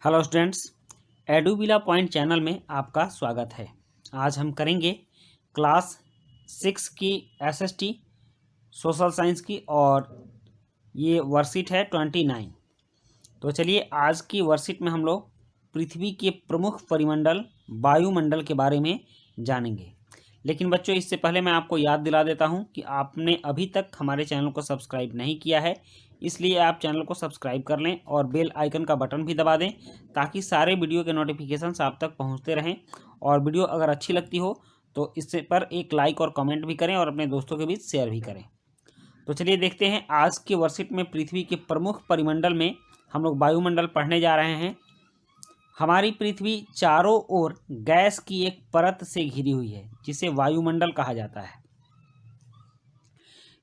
Hello students, एडुविला point channel में आपका स्वागत है। आज हम करेंगे क्लास 6 की एसएसटी सोशल साइंस की और ये वर्कशीट है 29। तो चलिए आज की वर्कशीट में हम लोग पृथ्वी के प्रमुख परिमंडल वायुमंडल के बारे में जानेंगे। लेकिन बच्चों, इससे पहले मैं आपको याद दिला देता हूं कि आपने अभी तक हमारे चैनल को सब्सक्राइब नहीं किया है, इसलिए आप चैनल को सब्सक्राइब कर लें और बेल आइकन का बटन भी दबा दें ताकि सारे वीडियो के नोटिफिकेशंस आप तक पहुंचते रहें। और वीडियो अगर अच्छी लगती हो तो इससे पर एक लाइक और कमेंट भी करें और अपने दोस्तों के बीच शेयर भी करें। तो चलिए देखते हैं आज की वर्कशीट में पृथ्वी के प्रमुख परिमंडल में हम लोग वायुमंडल पढ़ने जा रहे हैं। हमारी पृथ्वी चारों ओर गैस की एक परत से घिरी हुई है जिसे वायुमंडल कहा जाता है।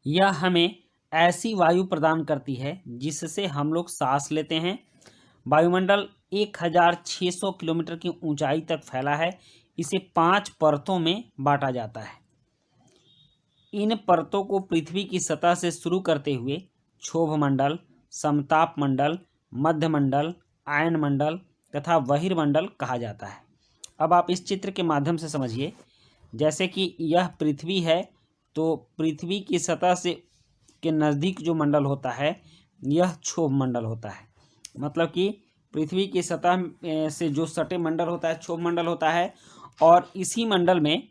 यह हमें ऐसी वायु प्रदान करती है जिससे हम लोग सांस लेते हैं। वायुमंडल 1600 किलोमीटर की ऊंचाई तक फैला है। इसे 5 परतों में बांटा जाता है। इन परतों को पृथ्वी की सतह से शुरू करते हुए क्षोभ मंडल, समताप मंडल, मध्य मंडल, आयन मंडल तथा बहिर्मंडल कहा जाता है। अब आप इस चित्र के माध्यम से समझिए, जैसे कि यह पृथ्वी है तो पृथ्वी की सतह से के नज़दीक जो मंडल होता है यह क्षोभ मंडल होता है। मतलब कि पृथ्वी की सतह से जो सटे मंडल होता है क्षोभ मंडल होता है। और इसी मंडल में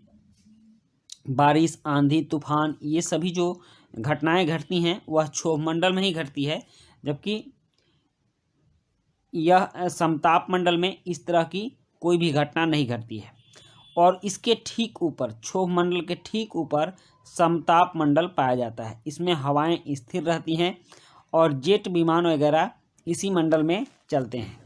बारिश, आंधी, तूफान ये सभी जो घटनाएं घटती हैं वह क्षोभ मंडल में ही घटती है, जबकि यह समताप मंडल में इस तरह की कोई भी घटना नहीं घटती है। और इसके ठीक ऊपर, क्षोभ मंडल के ठीक ऊपर समताप मंडल पाया जाता है। इसमें हवाएं स्थिर रहती हैं और जेट विमान वगैरह इसी मंडल में चलते हैं।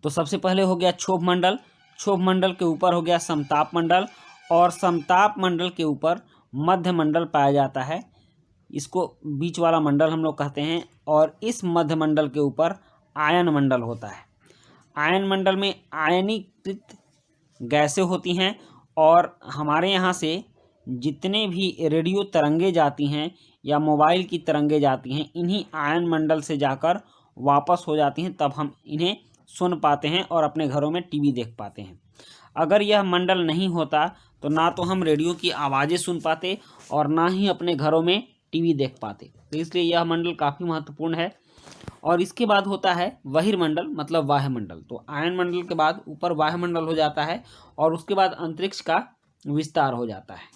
तो सबसे पहले हो गया क्षोभ मंडल। क्षोभ मंडल के ऊपर हो गया समताप मंडल और समताप मंडल के ऊपर मध्य मंडल पाया जाता है। इसको बीच वाला मंडल हम लोग कहते हैं। और इस मध्य मंडल के ऊपर आयन मंडल होता है। आयन मंडल में आयनीकृत गैसें होती हैं और हमारे यहाँ से जितने भी रेडियो तरंगे जाती हैं या मोबाइल की तरंगे जाती हैं, इन्हीं आयन मंडल से जाकर वापस हो जाती हैं, तब हम इन्हें सुन पाते हैं और अपने घरों में टीवी देख पाते हैं। अगर यह मंडल नहीं होता तो ना तो हम रेडियो की आवाज़ें सुन पाते और ना ही अपने घरों में टीवी देख पाते। तो इसलिए यह मंडल काफ़ी महत्वपूर्ण है। और इसके बाद होता है बहिर्मंडल, मतलब वायुमंडल। तो आयन मंडल के बाद ऊपर वायुमंडल हो जाता है और उसके बाद अंतरिक्ष का विस्तार हो जाता है।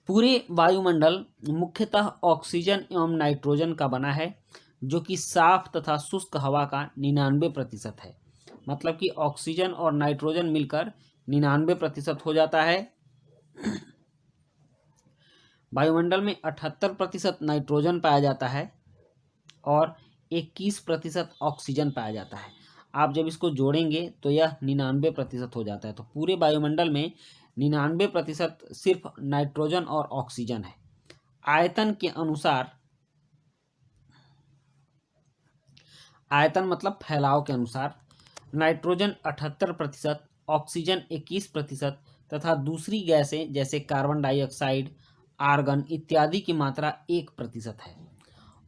पूरे वायुमंडल मुख्यतः ऑक्सीजन एवं नाइट्रोजन का बना है, जो कि साफ तथा शुष्क हवा का 99% है। मतलब कि ऑक्सीजन और नाइट्रोजन मिलकर 99% हो जाता है। वायुमंडल में 78% नाइट्रोजन पाया जाता है और 21% ऑक्सीजन पाया जाता है। आप जब इसको जोड़ेंगे तो यह 99% हो जाता है। तो पूरे वायुमंडल में 99% सिर्फ नाइट्रोजन और ऑक्सीजन है। आयतन के अनुसार, आयतन मतलब फैलाव के अनुसार, नाइट्रोजन 78%, ऑक्सीजन 21% तथा दूसरी गैसें जैसे कार्बन डाइऑक्साइड, आर्गन इत्यादि की मात्रा 1% है।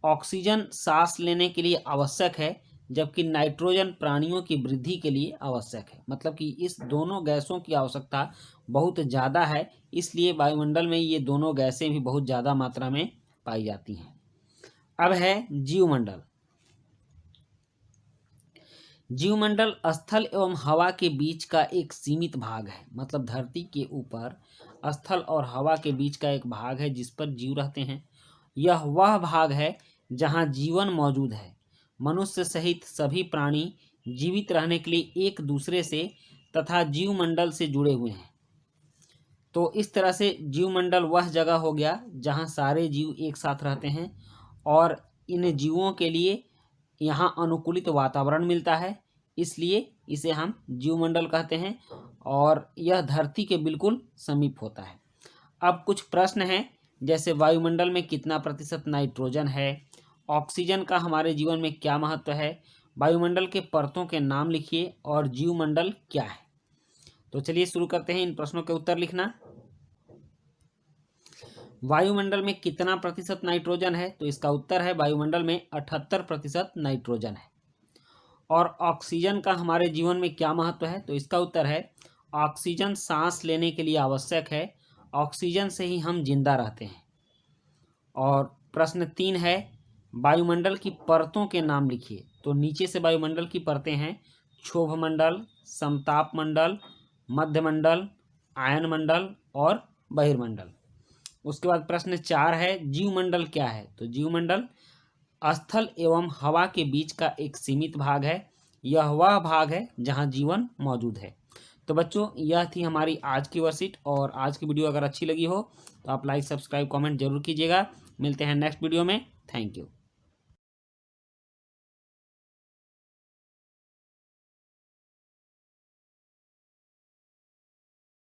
ऑक्सीजन सांस लेने के लिए आवश्यक है, जबकि नाइट्रोजन प्राणियों की वृद्धि के लिए आवश्यक है। मतलब कि इस दोनों गैसों की आवश्यकता बहुत ज़्यादा है, इसलिए वायुमंडल में ये दोनों गैसें भी बहुत ज़्यादा मात्रा में पाई जाती हैं। अब है जीवमंडल। जीवमंडल स्थल एवं हवा के बीच का एक सीमित भाग है। मतलब धरती के ऊपर स्थल और हवा के बीच का एक भाग है जिस पर जीव रहते हैं। यह वह भाग है जहाँ जीवन मौजूद है। मनुष्य सहित सभी प्राणी जीवित रहने के लिए एक दूसरे से तथा जीवमंडल से जुड़े हुए हैं। तो इस तरह से जीवमंडल वह जगह हो गया जहाँ सारे जीव एक साथ रहते हैं और इन जीवों के लिए यहाँ अनुकूलित वातावरण मिलता है, इसलिए इसे हम जीवमंडल कहते हैं। और यह धरती के बिल्कुल समीप होता है। अब कुछ प्रश्न हैं, जैसे वायुमंडल में कितना प्रतिशत नाइट्रोजन है, ऑक्सीजन का हमारे जीवन में क्या महत्व है, वायुमंडल के परतों के नाम लिखिए और जीवमंडल क्या है। तो चलिए शुरू करते हैं इन प्रश्नों के उत्तर लिखना। वायुमंडल में कितना प्रतिशत नाइट्रोजन है? तो इसका उत्तर है वायुमंडल में 78% नाइट्रोजन है। और ऑक्सीजन का हमारे जीवन में क्या महत्व है? तो इसका उत्तर है ऑक्सीजन सांस लेने के लिए आवश्यक है, ऑक्सीजन से ही हम जिंदा रहते हैं। और प्रश्न 3 है, वायुमंडल की परतों के नाम लिखिए। तो नीचे से वायुमंडल की परतें हैं क्षोभमंडल, समताप मंडल, मध्यमंडल, आयनमंडल और बहिर्मंडल। उसके बाद प्रश्न 4 है, जीवमंडल क्या है? तो जीवमंडल स्थल एवं हवा के बीच का एक सीमित भाग है। यह वह भाग है जहां जीवन मौजूद है। तो बच्चों, यह थी हमारी आज की वर्कशीट। और आज की वीडियो अगर अच्छी लगी हो तो आप लाइक, सब्सक्राइब, कमेंट जरूर कीजिएगा। मिलते हैं नेक्स्ट वीडियो में। Thank you.